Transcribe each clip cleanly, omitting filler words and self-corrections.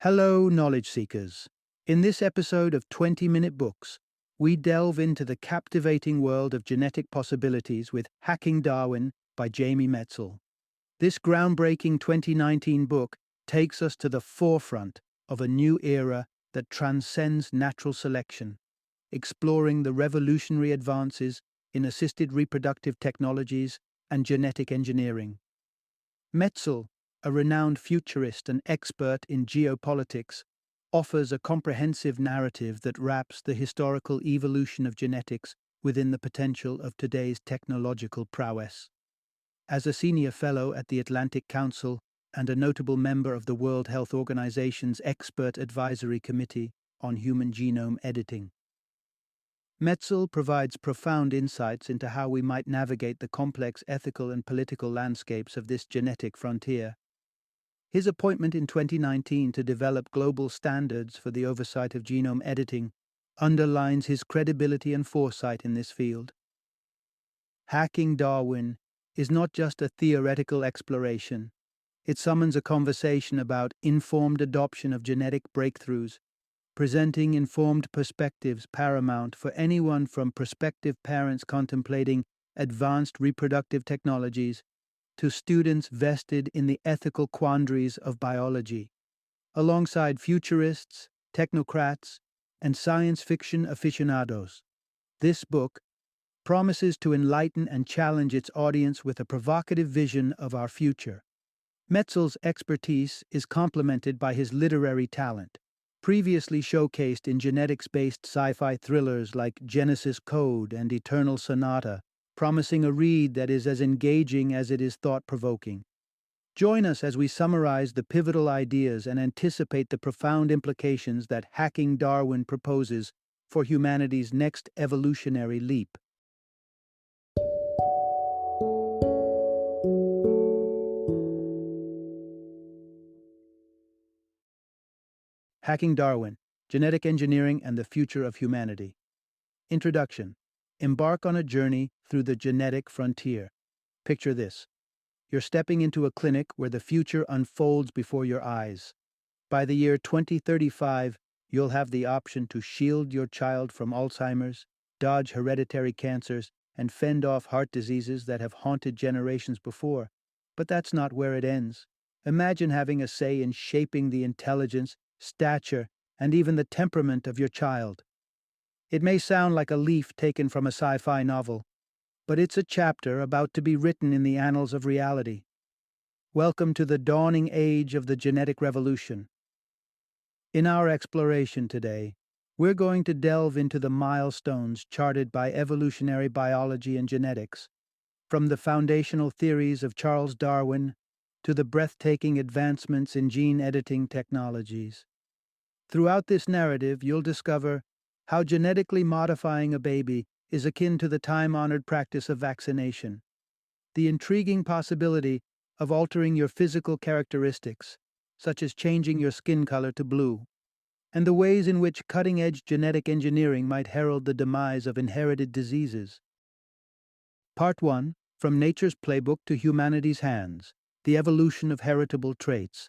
Hello, knowledge seekers. In this episode of 20-Minute Books, we delve into the captivating world of genetic possibilities with Hacking Darwin by Jamie Metzl. This groundbreaking 2019 book takes us to the forefront of a new era that transcends natural selection, exploring the revolutionary advances in assisted reproductive technologies and genetic engineering. Metzl, a renowned futurist and expert in geopolitics, offers a comprehensive narrative that wraps the historical evolution of genetics within the potential of today's technological prowess. As a senior fellow at the Atlantic Council and a notable member of the World Health Organization's Expert Advisory Committee on Human Genome Editing, Metzl provides profound insights into how we might navigate the complex ethical and political landscapes of this genetic frontier. His appointment in 2019 to develop global standards for the oversight of genome editing underlines his credibility and foresight in this field. Hacking Darwin is not just a theoretical exploration. It summons a conversation about informed adoption of genetic breakthroughs, presenting informed perspectives paramount for anyone from prospective parents contemplating advanced reproductive technologies to students vested in the ethical quandaries of biology. Alongside futurists, technocrats, and science fiction aficionados, this book promises to enlighten and challenge its audience with a provocative vision of our future. Metzl's expertise is complemented by his literary talent, previously showcased in genetics-based sci-fi thrillers like Genesis Code and Eternal Sonata, promising a read that is as engaging as it is thought-provoking. Join us as we summarize the pivotal ideas and anticipate the profound implications that Hacking Darwin proposes for humanity's next evolutionary leap. Hacking Darwin, Genetic Engineering and the Future of Humanity. Introduction. Embark on a journey through the genetic frontier. Picture this. You're stepping into a clinic where the future unfolds before your eyes. By the year 2035, you'll have the option to shield your child from Alzheimer's, dodge hereditary cancers, and fend off heart diseases that have haunted generations before. But that's not where it ends. Imagine having a say in shaping the intelligence, stature, and even the temperament of your child. It may sound like a leaf taken from a sci-fi novel, but it's a chapter about to be written in the annals of reality. Welcome to the dawning age of the genetic revolution. In our exploration today, we're going to delve into the milestones charted by evolutionary biology and genetics, from the foundational theories of Charles Darwin to the breathtaking advancements in gene editing technologies. Throughout this narrative, you'll discover how genetically modifying a baby is akin to the time-honored practice of vaccination, the intriguing possibility of altering your physical characteristics, such as changing your skin color to blue, and the ways in which cutting-edge genetic engineering might herald the demise of inherited diseases. Part 1, From Nature's Playbook to Humanity's Hands, The Evolution of Heritable Traits.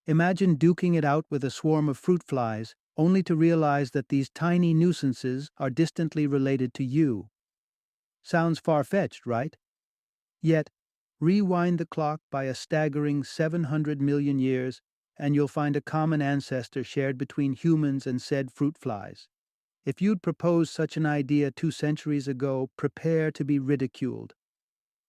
Imagine duking it out with a swarm of fruit flies, only to realize that these tiny nuisances are distantly related to you. Sounds far-fetched, right? Yet, rewind the clock by a staggering 700 million years, and you'll find a common ancestor shared between humans and said fruit flies. If you'd proposed such an idea 2 centuries ago, prepare to be ridiculed.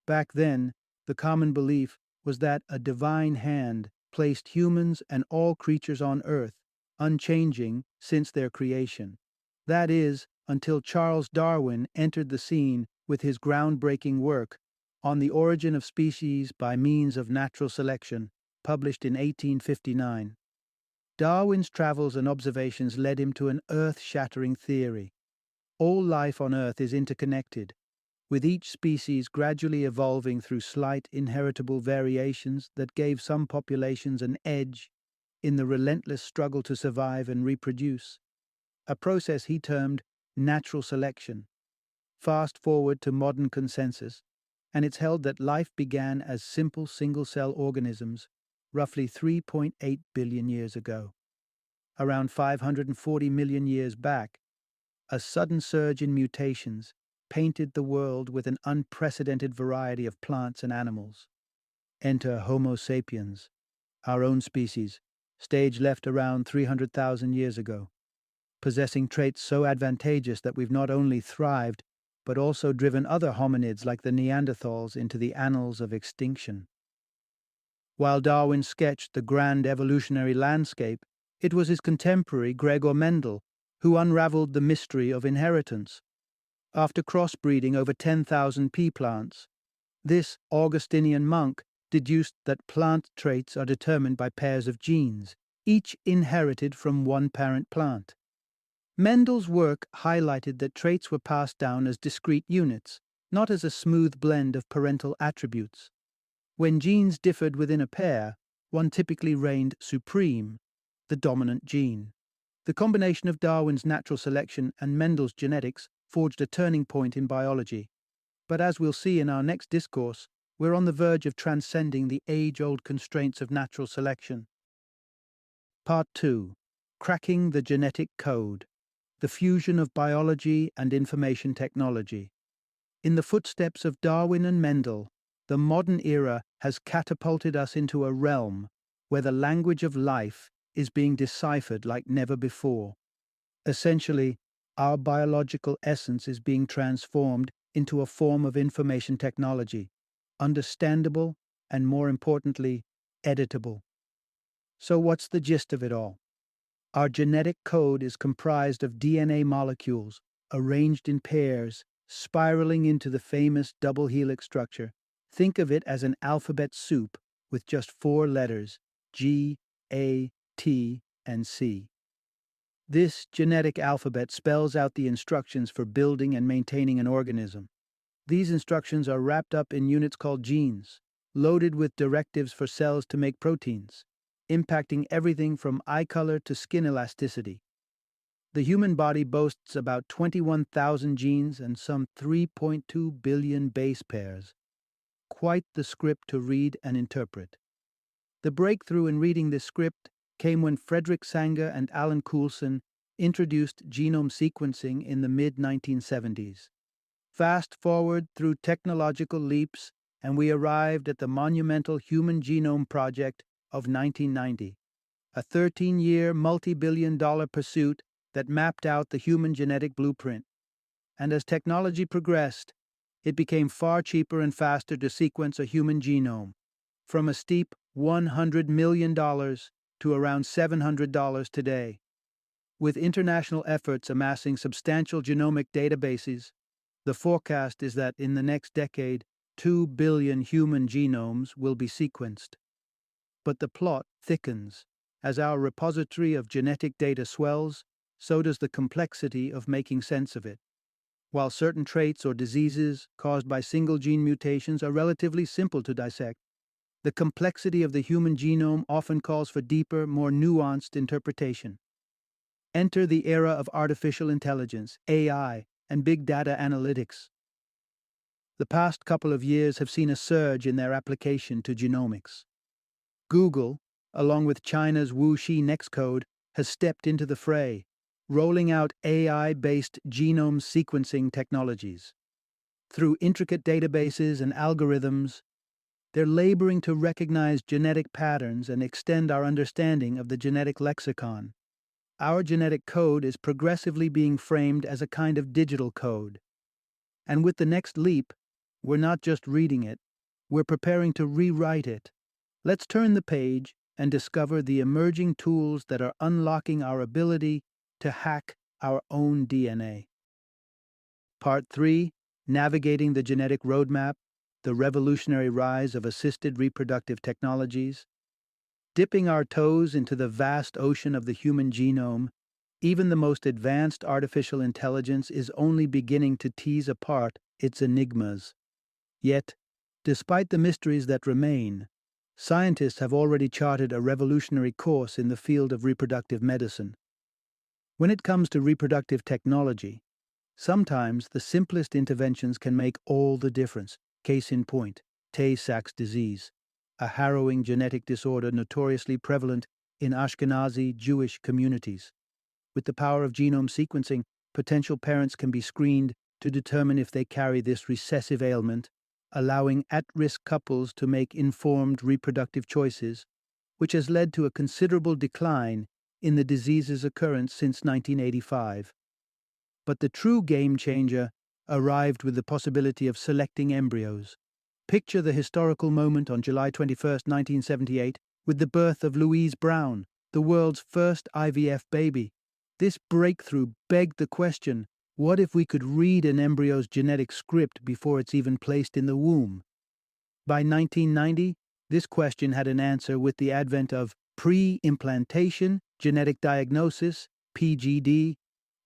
Back then, the common belief was that a divine hand placed humans and all creatures on Earth unchanging since their creation. That is, until Charles Darwin entered the scene with his groundbreaking work on the origin of species by means of natural selection, published in 1859. Darwin's travels and observations led him to an earth-shattering theory. All life on Earth is interconnected, with each species gradually evolving through slight inheritable variations that gave some populations an edge in the relentless struggle to survive and reproduce, a process he termed natural selection. Fast forward to modern consensus, and it's held that life began as simple single-cell organisms roughly 3.8 billion years ago. around 540 million years back, a sudden surge in mutations painted the world with an unprecedented variety of plants and animals. Enter Homo sapiens, our own species, stage left around 300,000 years ago, possessing traits so advantageous that we've not only thrived, but also driven other hominids like the Neanderthals into the annals of extinction. While Darwin sketched the grand evolutionary landscape, it was his contemporary Gregor Mendel who unraveled the mystery of inheritance. After crossbreeding over 10,000 pea plants, this Augustinian monk deduced that plant traits are determined by pairs of genes, each inherited from one parent plant. Mendel's work highlighted that traits were passed down as discrete units, not as a smooth blend of parental attributes. When genes differed within a pair, one typically reigned supreme, the dominant gene. The combination of Darwin's natural selection and Mendel's genetics forged a turning point in biology. But as we'll see in our next discourse, we're on the verge of transcending the age-old constraints of natural selection. Part 2. Cracking the Genetic Code. The fusion of biology and information technology. In the footsteps of Darwin and Mendel, the modern era has catapulted us into a realm where the language of life is being deciphered like never before. Essentially, our biological essence is being transformed into a form of information technology, understandable and, more importantly, editable. So what's the gist of it all? Our genetic code is comprised of DNA molecules arranged in pairs, spiraling into the famous double helix structure. Think of it as an alphabet soup with just 4 letters, G, A, T, and C. This genetic alphabet spells out the instructions for building and maintaining an organism. These instructions are wrapped up in units called genes, loaded with directives for cells to make proteins, impacting everything from eye color to skin elasticity. The human body boasts about 21,000 genes and some 3.2 billion base pairs. Quite the script to read and interpret. The breakthrough in reading this script came when Frederick Sanger and Alan Coulson introduced genome sequencing in the mid-1970s. Fast forward through technological leaps, and we arrived at the monumental Human Genome Project of 1990, a 13-year, multi-billion-dollar pursuit that mapped out the human genetic blueprint. And as technology progressed, it became far cheaper and faster to sequence a human genome, from a steep $100 million to around $700 today. With international efforts amassing substantial genomic databases, the forecast is that in the next decade, 2 billion human genomes will be sequenced. But the plot thickens. As our repository of genetic data swells, so does the complexity of making sense of it. While certain traits or diseases caused by single gene mutations are relatively simple to dissect, the complexity of the human genome often calls for deeper, more nuanced interpretation. Enter the era of artificial intelligence, AI, and big data analytics. The past couple of years have seen a surge in their application to genomics. Google, along with China's Wuxi Nextcode, has stepped into the fray, rolling out AI-based genome sequencing technologies. Through intricate databases and algorithms, they're laboring to recognize genetic patterns and extend our understanding of the genetic lexicon. Our genetic code is progressively being framed as a kind of digital code. And with the next leap, we're not just reading it, we're preparing to rewrite it. Let's turn the page and discover the emerging tools that are unlocking our ability to hack our own DNA. Part 3. Navigating the Genetic Roadmap, the revolutionary rise of assisted reproductive technologies. Dipping our toes into the vast ocean of the human genome, even the most advanced artificial intelligence is only beginning to tease apart its enigmas. Yet, despite the mysteries that remain, scientists have already charted a revolutionary course in the field of reproductive medicine. When it comes to reproductive technology, sometimes the simplest interventions can make all the difference. Case in point, Tay-Sachs disease, a harrowing genetic disorder notoriously prevalent in Ashkenazi Jewish communities. With the power of genome sequencing, potential parents can be screened to determine if they carry this recessive ailment, allowing at-risk couples to make informed reproductive choices, which has led to a considerable decline in the disease's occurrence since 1985. But the true game changer arrived with the possibility of selecting embryos. Picture the historical moment on July 21, 1978, with the birth of Louise Brown, the world's first IVF baby. This breakthrough begged the question, what if we could read an embryo's genetic script before it's even placed in the womb? By 1990, this question had an answer with the advent of pre-implantation genetic diagnosis, PGD,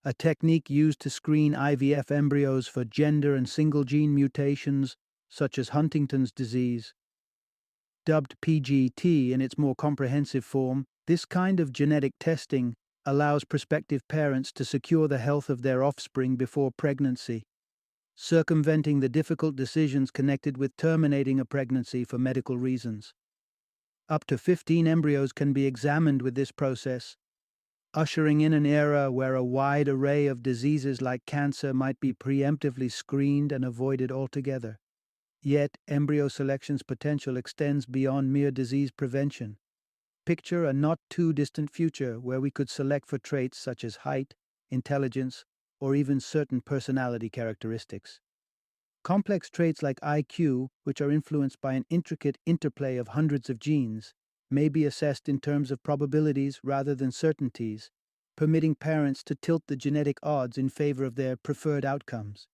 a technique used to screen IVF embryos for gender and single-gene mutations, such as Huntington's disease. Dubbed PGT in its more comprehensive form, this kind of genetic testing allows prospective parents to secure the health of their offspring before pregnancy, circumventing the difficult decisions connected with terminating a pregnancy for medical reasons. Up to 15 embryos can be examined with this process, ushering in an era where a wide array of diseases like cancer might be preemptively screened and avoided altogether. Yet, embryo selection's potential extends beyond mere disease prevention. Picture a not-too-distant future where we could select for traits such as height, intelligence, or even certain personality characteristics. Complex traits like IQ, which are influenced by an intricate interplay of hundreds of genes, may be assessed in terms of probabilities rather than certainties, permitting parents to tilt the genetic odds in favor of their preferred outcomes.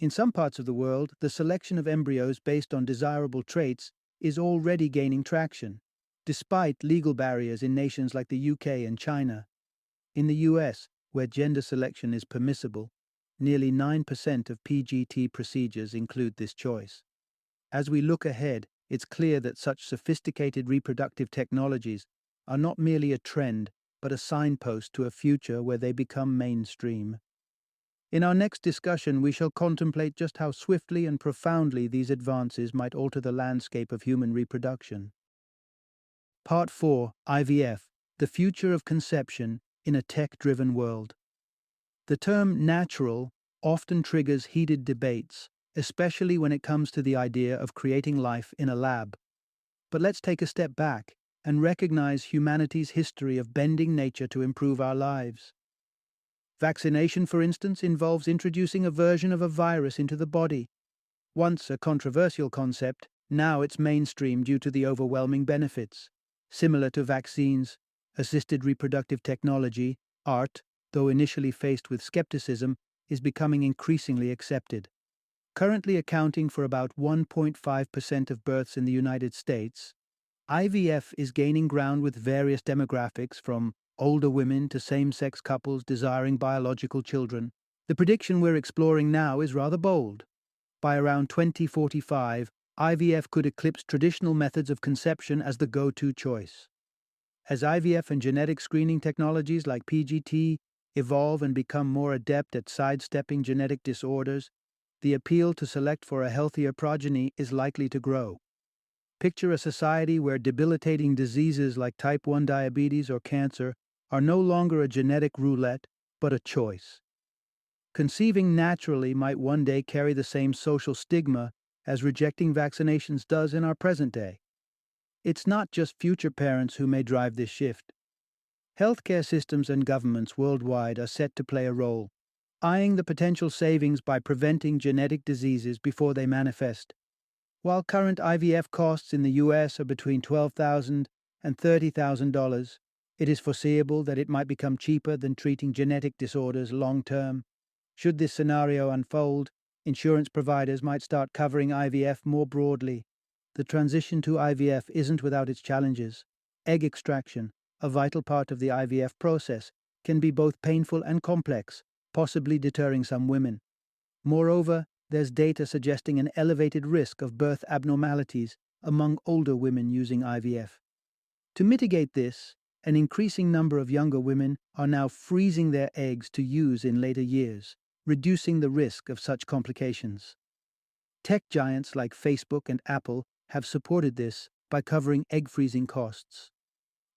In some parts of the world, the selection of embryos based on desirable traits is already gaining traction, despite legal barriers in nations like the UK and China. In the US, where gender selection is permissible, nearly 9% of PGT procedures include this choice. As we look ahead, it's clear that such sophisticated reproductive technologies are not merely a trend, but a signpost to a future where they become mainstream. In our next discussion, we shall contemplate just how swiftly and profoundly these advances might alter the landscape of human reproduction. Part 4, IVF, the future of conception in a tech-driven world. The term natural often triggers heated debates, especially when it comes to the idea of creating life in a lab. But let's take a step back and recognize humanity's history of bending nature to improve our lives. Vaccination, for instance, involves introducing a version of a virus into the body. Once a controversial concept, now it's mainstream due to the overwhelming benefits. Similar to vaccines, assisted reproductive technology, ART, though initially faced with skepticism, is becoming increasingly accepted. Currently accounting for about 1.5% of births in the United States, IVF is gaining ground with various demographics from older women to same-sex couples desiring biological children. The prediction we're exploring now is rather bold. By around 2045, IVF could eclipse traditional methods of conception as the go-to choice. As IVF and genetic screening technologies like PGT evolve and become more adept at sidestepping genetic disorders, the appeal to select for a healthier progeny is likely to grow. Picture a society where debilitating diseases like type 1 diabetes or cancer are no longer a genetic roulette, but a choice. Conceiving naturally might one day carry the same social stigma as rejecting vaccinations does in our present day. It's not just future parents who may drive this shift. Healthcare systems and governments worldwide are set to play a role, eyeing the potential savings by preventing genetic diseases before they manifest. While current IVF costs in the US are between $12,000 and $30,000, it is foreseeable that it might become cheaper than treating genetic disorders long term. Should this scenario unfold, insurance providers might start covering IVF more broadly. The transition to IVF isn't without its challenges. Egg extraction, a vital part of the IVF process, can be both painful and complex, possibly deterring some women. Moreover, there's data suggesting an elevated risk of birth abnormalities among older women using IVF. To mitigate this, an increasing number of younger women are now freezing their eggs to use in later years, reducing the risk of such complications. Tech giants like Facebook and Apple have supported this by covering egg freezing costs.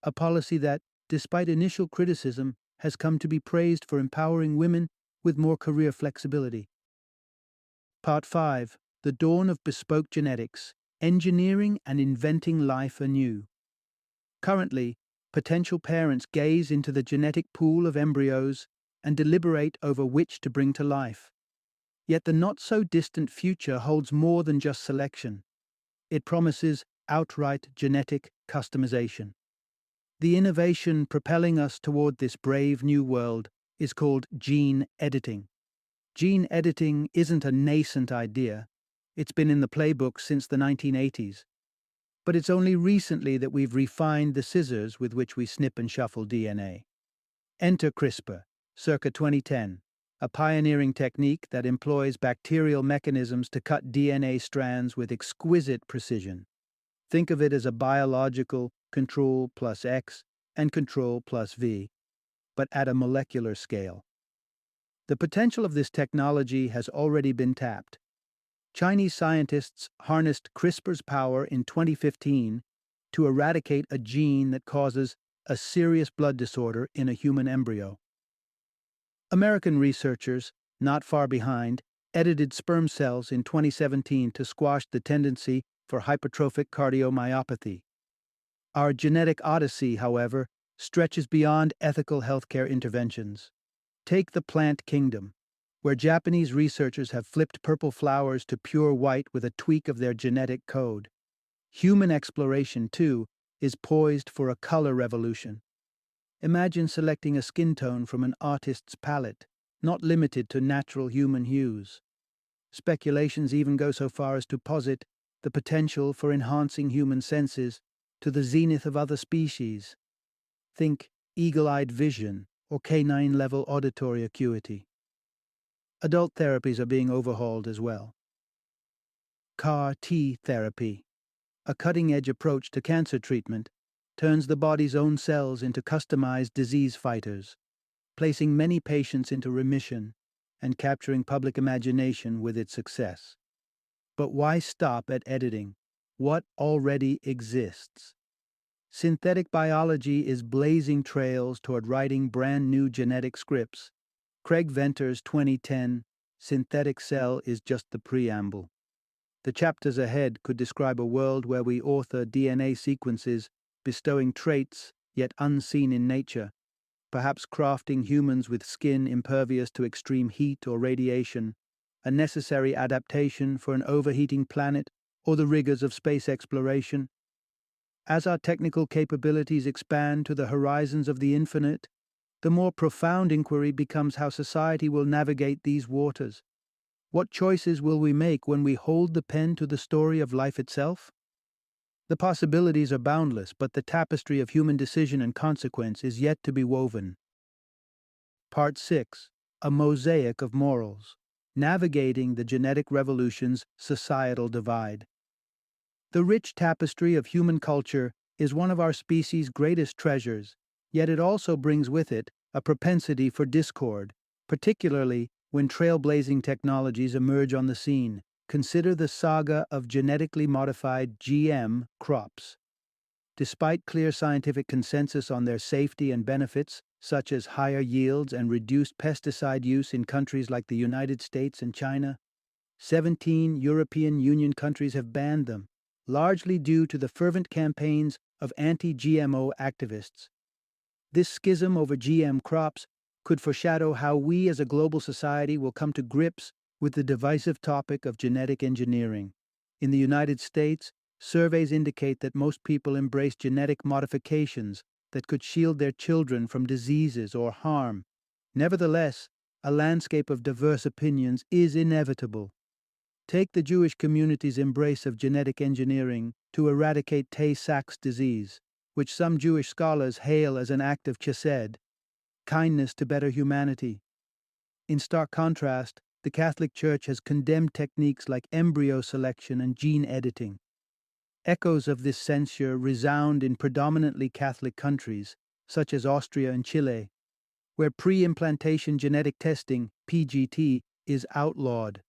a policy that, despite initial criticism, has come to be praised for empowering women with more career flexibility. Part 5. The Dawn of Bespoke Genetics, Engineering and Inventing Life Anew. Currently, potential parents gaze into the genetic pool of embryos and deliberate over which to bring to life. Yet the not-so-distant future holds more than just selection. It promises outright genetic customization. The innovation propelling us toward this brave new world is called gene editing. Gene editing isn't a nascent idea. It's been in the playbook since the 1980s. But it's only recently that we've refined the scissors with which we snip and shuffle DNA. Enter CRISPR, circa 2010, a pioneering technique that employs bacterial mechanisms to cut DNA strands with exquisite precision. Think of it as a biological Control plus X and Control plus V, but at a molecular scale. The potential of this technology has already been tapped. Chinese scientists harnessed CRISPR's power in 2015 to eradicate a gene that causes a serious blood disorder in a human embryo. American researchers, not far behind, edited sperm cells in 2017 to squash the tendency for hypertrophic cardiomyopathy. Our genetic odyssey, however, stretches beyond ethical healthcare interventions. Take the plant kingdom, where Japanese researchers have flipped purple flowers to pure white with a tweak of their genetic code. Human exploration, too, is poised for a color revolution. Imagine selecting a skin tone from an artist's palette, not limited to natural human hues. Speculations even go so far as to posit the potential for enhancing human senses to the zenith of other species. Think eagle-eyed vision or canine-level auditory acuity. Adult therapies are being overhauled as well. CAR-T therapy, a cutting-edge approach to cancer treatment, turns the body's own cells into customized disease fighters, placing many patients into remission and capturing public imagination with its success. But why stop at editing what already exists? Synthetic biology is blazing trails toward writing brand new genetic scripts. Craig Venter's 2010 Synthetic Cell is just the preamble. The chapters ahead could describe a world where we author DNA sequences bestowing traits yet unseen in nature, perhaps crafting humans with skin impervious to extreme heat or radiation, a necessary adaptation for an overheating planet or the rigors of space exploration. As our technical capabilities expand to the horizons of the infinite, the more profound inquiry becomes how society will navigate these waters. What choices will we make when we hold the pen to the story of life itself? The possibilities are boundless, but the tapestry of human decision and consequence is yet to be woven. Part 6. A Mosaic of Morals. Navigating the Genetic Revolution's Societal Divide. The rich tapestry of human culture is one of our species' greatest treasures, yet it also brings with it a propensity for discord, particularly when trailblazing technologies emerge on the scene. Consider the saga of genetically modified GM crops. Despite clear scientific consensus on their safety and benefits, such as higher yields and reduced pesticide use in countries like the United States and China, 17 European Union countries have banned them, largely due to the fervent campaigns of anti-GMO activists. This schism over GM crops could foreshadow how we as a global society will come to grips with the divisive topic of genetic engineering. In the United States, surveys indicate that most people embrace genetic modifications that could shield their children from diseases or harm. Nevertheless, a landscape of diverse opinions is inevitable. Take the Jewish community's embrace of genetic engineering to eradicate Tay-Sachs disease, which some Jewish scholars hail as an act of chesed, kindness to better humanity. In stark contrast, the Catholic Church has condemned techniques like embryo selection and gene editing. Echoes of this censure resound in predominantly Catholic countries, such as Austria and Chile, where pre-implantation genetic testing, PGT, is outlawed.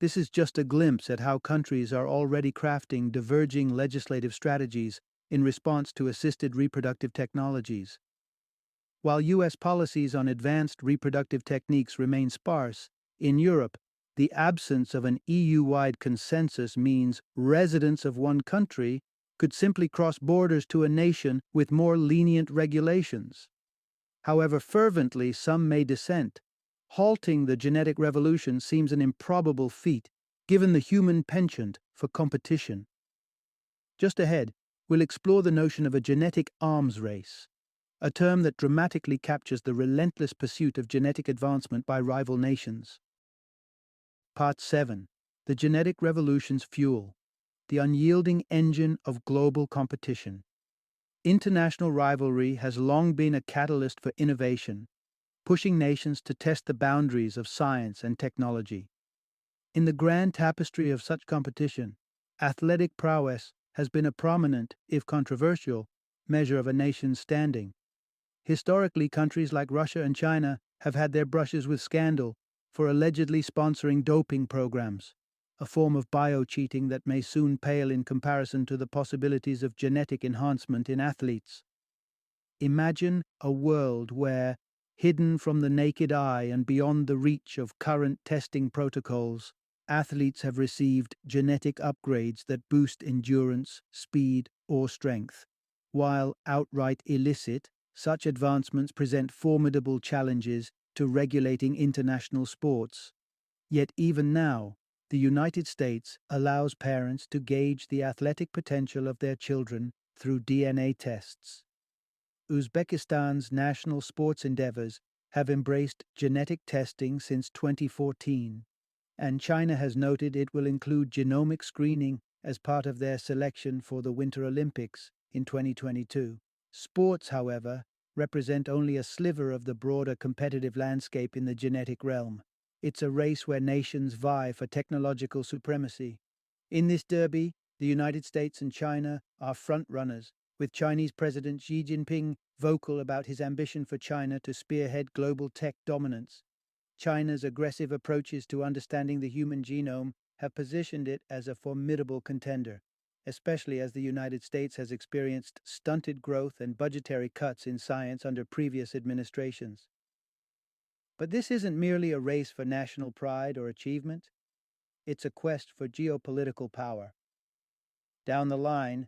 This is just a glimpse at how countries are already crafting diverging legislative strategies in response to assisted reproductive technologies. While U.S. policies on advanced reproductive techniques remain sparse, in Europe, the absence of an EU-wide consensus means residents of one country could simply cross borders to a nation with more lenient regulations. However fervently some may dissent, halting the genetic revolution seems an improbable feat, given the human penchant for competition. Just ahead, we'll explore the notion of a genetic arms race, a term that dramatically captures the relentless pursuit of genetic advancement by rival nations. Part 7. The Genetic Revolution's Fuel, the unyielding engine of global competition. International rivalry has long been a catalyst for innovation, pushing nations to test the boundaries of science and technology. In the grand tapestry of such competition, athletic prowess has been a prominent, if controversial, measure of a nation's standing. Historically, countries like Russia and China have had their brushes with scandal for allegedly sponsoring doping programs, a form of bio-cheating that may soon pale in comparison to the possibilities of genetic enhancement in athletes. Imagine a world where, hidden from the naked eye and beyond the reach of current testing protocols, athletes have received genetic upgrades that boost endurance, speed, or strength. While outright illicit, such advancements present formidable challenges to regulating international sports. Yet even now, the United States allows parents to gauge the athletic potential of their children through DNA tests. Uzbekistan's national sports endeavors have embraced genetic testing since 2014, and China has noted it will include genomic screening as part of their selection for the Winter Olympics in 2022. Sports, however, represent only a sliver of the broader competitive landscape in the genetic realm. It's a race where nations vie for technological supremacy. In this derby, the United States and China are front-runners, with Chinese President Xi Jinping vocal about his ambition for China to spearhead global tech dominance. China's aggressive approaches to understanding the human genome have positioned it as a formidable contender, especially as the United States has experienced stunted growth and budgetary cuts in science under previous administrations. But this isn't merely a race for national pride or achievement. It's a quest for geopolitical power. Down the line,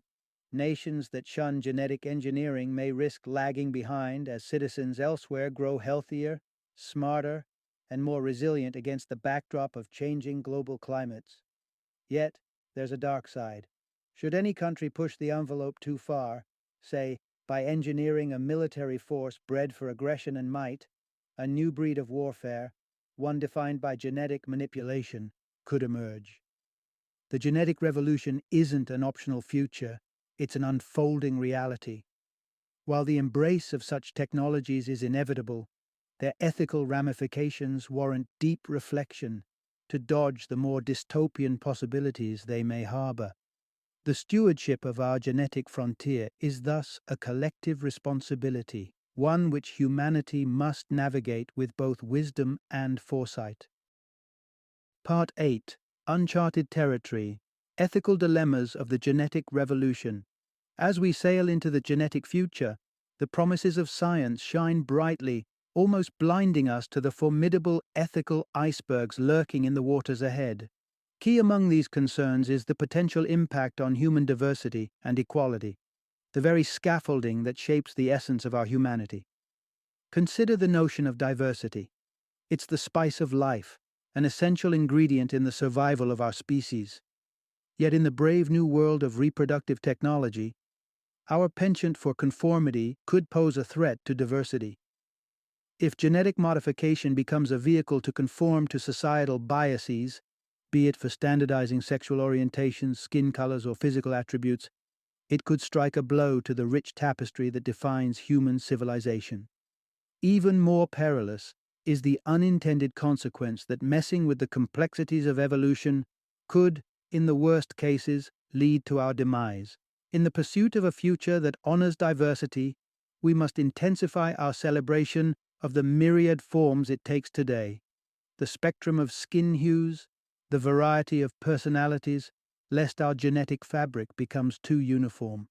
nations that shun genetic engineering may risk lagging behind as citizens elsewhere grow healthier, smarter, and more resilient against the backdrop of changing global climates. Yet, there's a dark side. Should any country push the envelope too far, say, by engineering a military force bred for aggression and might, a new breed of warfare, one defined by genetic manipulation, could emerge. The genetic revolution isn't an optional future, it's an unfolding reality. While the embrace of such technologies is inevitable, their ethical ramifications warrant deep reflection to dodge the more dystopian possibilities they may harbor. The stewardship of our genetic frontier is thus a collective responsibility, one which humanity must navigate with both wisdom and foresight. Part 8. Uncharted Territory. Ethical Dilemmas of the Genetic Revolution. As we sail into the genetic future, the promises of science shine brightly, almost blinding us to the formidable ethical icebergs lurking in the waters ahead. Key among these concerns is the potential impact on human diversity and equality, the very scaffolding that shapes the essence of our humanity. Consider the notion of diversity. It's the spice of life, an essential ingredient in the survival of our species. Yet in the brave new world of reproductive technology, our penchant for conformity could pose a threat to diversity. If genetic modification becomes a vehicle to conform to societal biases, be it for standardizing sexual orientations, skin colors, or physical attributes, it could strike a blow to the rich tapestry that defines human civilization. Even more perilous is the unintended consequence that messing with the complexities of evolution could, in the worst cases, lead to our demise. In the pursuit of a future that honors diversity, we must intensify our celebration of the myriad forms it takes today, the spectrum of skin hues, the variety of personalities, lest our genetic fabric becomes too uniform.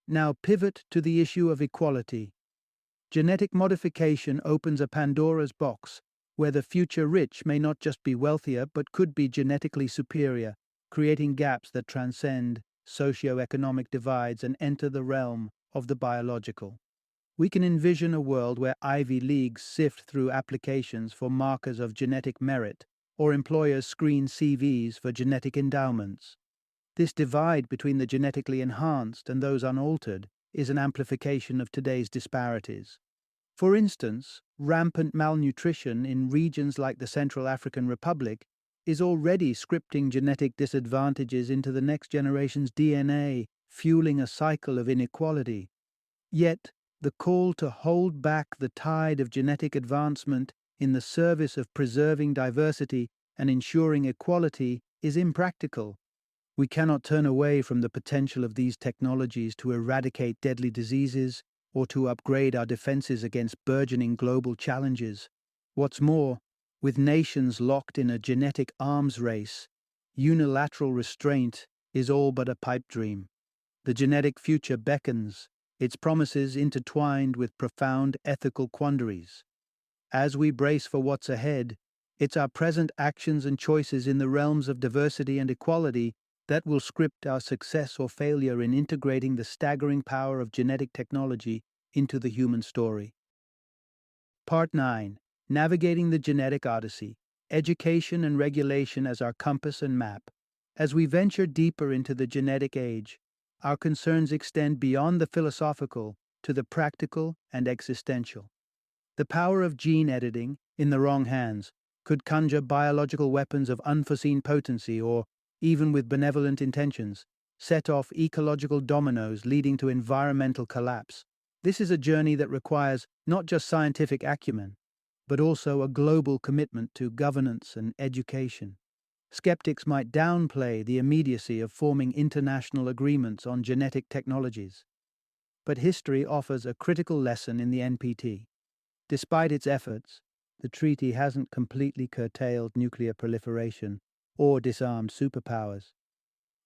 Now pivot to the issue of equality. Genetic modification opens a Pandora's box, where the future rich may not just be wealthier but could be genetically superior, creating gaps that transcend socio-economic divides and enter the realm of the biological. We can envision a world where Ivy Leagues sift through applications for markers of genetic merit, or employers screen CVs for genetic endowments. This divide between the genetically enhanced and those unaltered is an amplification of today's disparities. For instance, rampant malnutrition in regions like the Central African Republic is already scripting genetic disadvantages into the next generation's DNA, fueling a cycle of inequality. Yet, the call to hold back the tide of genetic advancement in the service of preserving diversity and ensuring equality is impractical. We cannot turn away from the potential of these technologies to eradicate deadly diseases or to upgrade our defenses against burgeoning global challenges. What's more, with nations locked in a genetic arms race, unilateral restraint is all but a pipe dream. The genetic future beckons, its promises intertwined with profound ethical quandaries. As we brace for what's ahead, it's our present actions and choices in the realms of diversity and equality that will script our success or failure in integrating the staggering power of genetic technology into the human story. Part 9. Navigating the Genetic Odyssey. Education and Regulation as our compass and map. As we venture deeper into the genetic age, our concerns extend beyond the philosophical to the practical and existential. The power of gene editing, in the wrong hands, could conjure biological weapons of unforeseen potency or, even with benevolent intentions, set off ecological dominoes leading to environmental collapse. This is a journey that requires not just scientific acumen, but also a global commitment to governance and education. Skeptics might downplay the immediacy of forming international agreements on genetic technologies. But history offers a critical lesson in the NPT. Despite its efforts, the treaty hasn't completely curtailed nuclear proliferation or disarmed superpowers.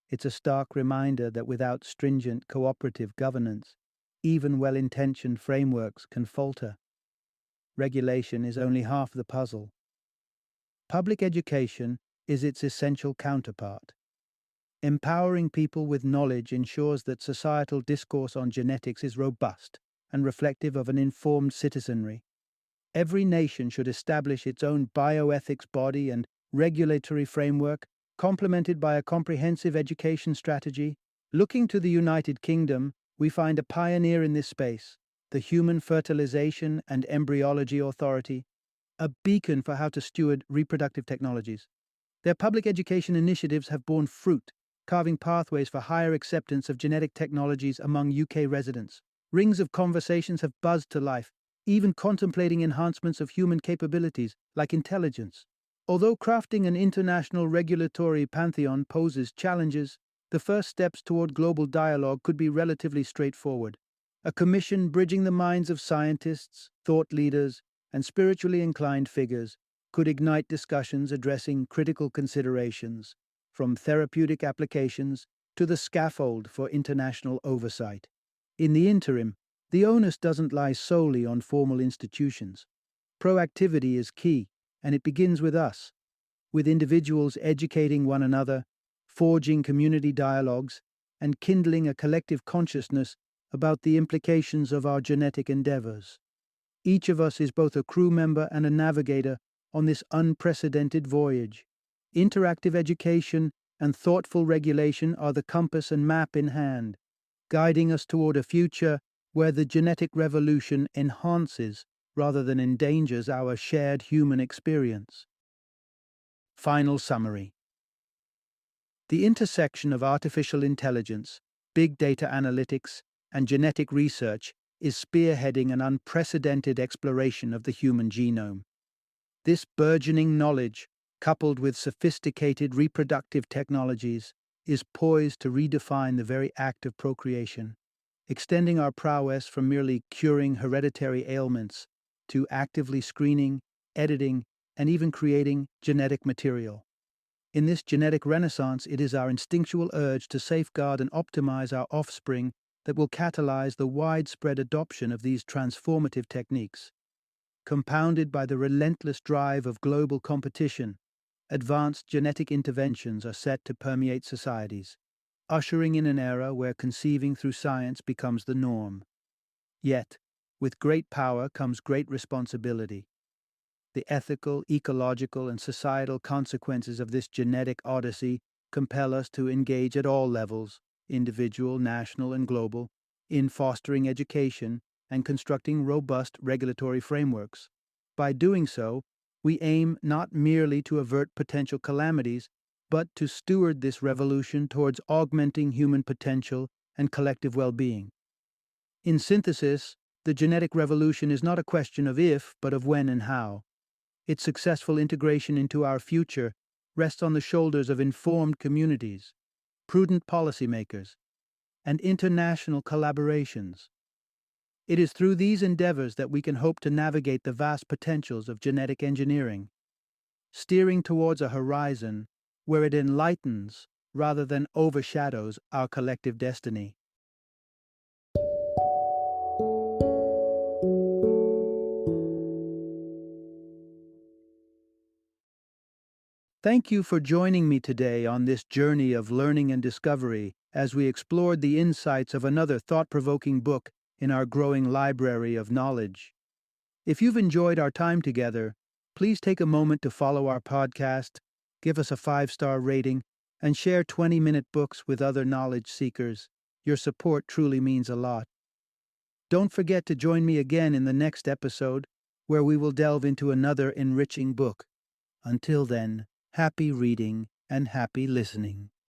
It's a stark reminder that without stringent cooperative governance, even well-intentioned frameworks can falter. Regulation is only half the puzzle. Public education is its essential counterpart. Empowering people with knowledge ensures that societal discourse on genetics is robust and reflective of an informed citizenry. Every nation should establish its own bioethics body and regulatory framework, complemented by a comprehensive education strategy. Looking to the United Kingdom, we find a pioneer in this space, the Human Fertilization and Embryology Authority, a beacon for how to steward reproductive technologies. Their public education initiatives have borne fruit, carving pathways for higher acceptance of genetic technologies among UK residents. Rings of conversations have buzzed to life, even contemplating enhancements of human capabilities like intelligence. Although crafting an international regulatory pantheon poses challenges, the first steps toward global dialogue could be relatively straightforward. A commission bridging the minds of scientists, thought leaders, and spiritually inclined figures could ignite discussions addressing critical considerations, from therapeutic applications to the scaffold for international oversight. In the interim, the onus doesn't lie solely on formal institutions. Proactivity is key, and it begins with us, with individuals educating one another, forging community dialogues, and kindling a collective consciousness about the implications of our genetic endeavors. Each of us is both a crew member and a navigator on this unprecedented voyage. Interactive education and thoughtful regulation are the compass and map in hand, guiding us toward a future where the genetic revolution enhances rather than endangers our shared human experience. Final summary. The intersection of artificial intelligence, big data analytics, and genetic research is spearheading an unprecedented exploration of the human genome. This burgeoning knowledge, coupled with sophisticated reproductive technologies, is poised to redefine the very act of procreation, extending our prowess from merely curing hereditary ailments to actively screening, editing, and even creating genetic material. In this genetic renaissance, it is our instinctual urge to safeguard and optimize our offspring that will catalyze the widespread adoption of these transformative techniques. Compounded by the relentless drive of global competition, advanced genetic interventions are set to permeate societies, ushering in an era where conceiving through science becomes the norm. Yet, with great power comes great responsibility. The ethical, ecological, and societal consequences of this genetic odyssey compel us to engage at all levels, individual, national, and global, in fostering education and constructing robust regulatory frameworks. By doing so, we aim not merely to avert potential calamities, but to steward this revolution towards augmenting human potential and collective well-being. In synthesis, the genetic revolution is not a question of if, but of when and how. Its successful integration into our future rests on the shoulders of informed communities, prudent policymakers, and international collaborations. It is through these endeavors that we can hope to navigate the vast potentials of genetic engineering, steering towards a horizon where it enlightens rather than overshadows our collective destiny. Thank you for joining me today on this journey of learning and discovery as we explored the insights of another thought-provoking book in our growing library of knowledge. If you've enjoyed our time together, please take a moment to follow our podcast, give us a 5-star rating, and share 20-minute books with other knowledge seekers. Your support truly means a lot. Don't forget to join me again in the next episode, where we will delve into another enriching book. Until then, happy reading and happy listening.